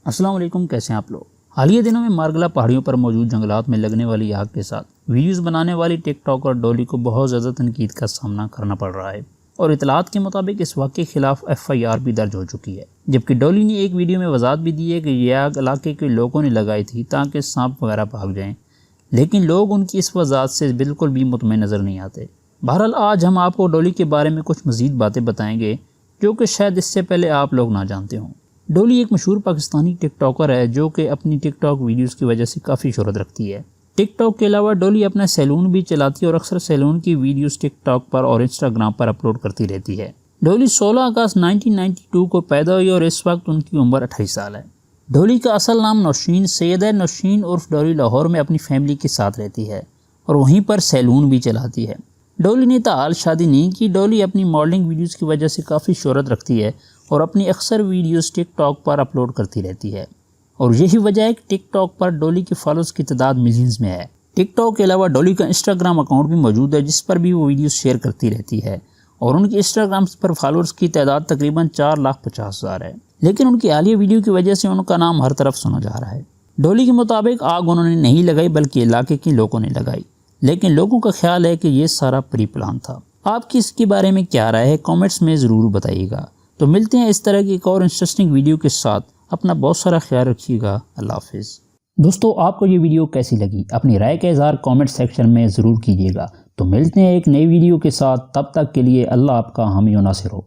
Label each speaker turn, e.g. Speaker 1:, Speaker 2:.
Speaker 1: السلام علیکم، کیسے ہیں آپ لوگ؟ حالیہ دنوں میں مارگلا پہاڑیوں پر موجود جنگلات میں لگنے والی آگ کے ساتھ ویڈیوز بنانے والی ٹک ٹاکر ڈولی کو بہت زیادہ تنقید کا سامنا کرنا پڑ رہا ہے، اور اطلاعات کے مطابق اس واقعے کے خلاف FIR بھی درج ہو چکی ہے، جبکہ ڈولی نے ایک ویڈیو میں وضاحت بھی دی ہے کہ یہ آگ علاقے کے لوگوں نے لگائی تھی تاکہ سانپ وغیرہ بھاگ جائیں، لیکن لوگ ان کی اس وضاحت سے بالکل بھی مطمئن نظر نہیں آتے۔ بہرحال آج ہم آپ کو ڈولی کے بارے میں کچھ مزید باتیں بتائیں گے جو کہ شاید اس سے پہلے آپ لوگ نہ جانتے ہوں۔ ڈولی ایک مشہور پاکستانی ٹک ٹاکر ہے جو کہ اپنی ٹک ٹاک ویڈیوز کی وجہ سے کافی شہرت رکھتی ہے۔ ٹک ٹاک کے علاوہ ڈولی اپنا سیلون بھی چلاتی ہے اور اکثر سیلون کی ویڈیوز ٹک ٹاک پر اور انسٹاگرام پر اپلوڈ کرتی رہتی ہے۔ ڈولی 16 اگست 1992 کو پیدا ہوئی اور اس وقت ان کی عمر 28 سال ہے۔ ڈولی کا اصل نام نوشین سید ہے۔ نوشین عرف ڈولی لاہور میں اپنی فیملی کے ساتھ رہتی ہے اور وہیں پر سیلون بھی چلاتی ہے۔ ڈولی نے تاحال شادی نہیں کی۔ ڈولی اپنی ماڈلنگ ویڈیوز کی وجہ سے کافی شہرت رکھتی ہے اور اپنی اکثر ویڈیوز ٹک ٹاک پر اپلوڈ کرتی رہتی ہے، اور یہی وجہ ہے کہ ٹک ٹاک پر ڈولی کے فالوورز کی تعداد ملینز میں ہے۔ ٹک ٹاک کے علاوہ ڈولی کا انسٹاگرام اکاؤنٹ بھی موجود ہے جس پر بھی وہ ویڈیوز شیئر کرتی رہتی ہے، اور ان کے انسٹاگرام پر فالوورز کی تعداد تقریباً 4,50,000 ہے، لیکن ان کی حالیہ ویڈیو کی وجہ سے ان کا نام ہر طرف سنا جا رہا ہے۔ ڈولی کے مطابق آگ انہوں نے نہیں لگائی بلکہ علاقے کے لوگوں نے لگائی، لیکن لوگوں کا خیال ہے کہ یہ سارا پری پلان تھا۔ آپ کی اس کے بارے میں کیا رائے ہے؟ کامنٹس میں ضرور بتائیے گا۔ تو ملتے ہیں اس طرح کی ایک اور انٹرسٹنگ ویڈیو کے ساتھ۔ اپنا بہت سارا خیال رکھیے گا۔ اللہ حافظ۔ دوستو، آپ کو یہ ویڈیو کیسی لگی؟ اپنی رائے کا اظہار کامنٹ سیکشن میں ضرور کیجیے گا۔ تو ملتے ہیں ایک نئی ویڈیو کے ساتھ، تب تک کے لیے اللہ آپ کا حامی و ناصر ہو۔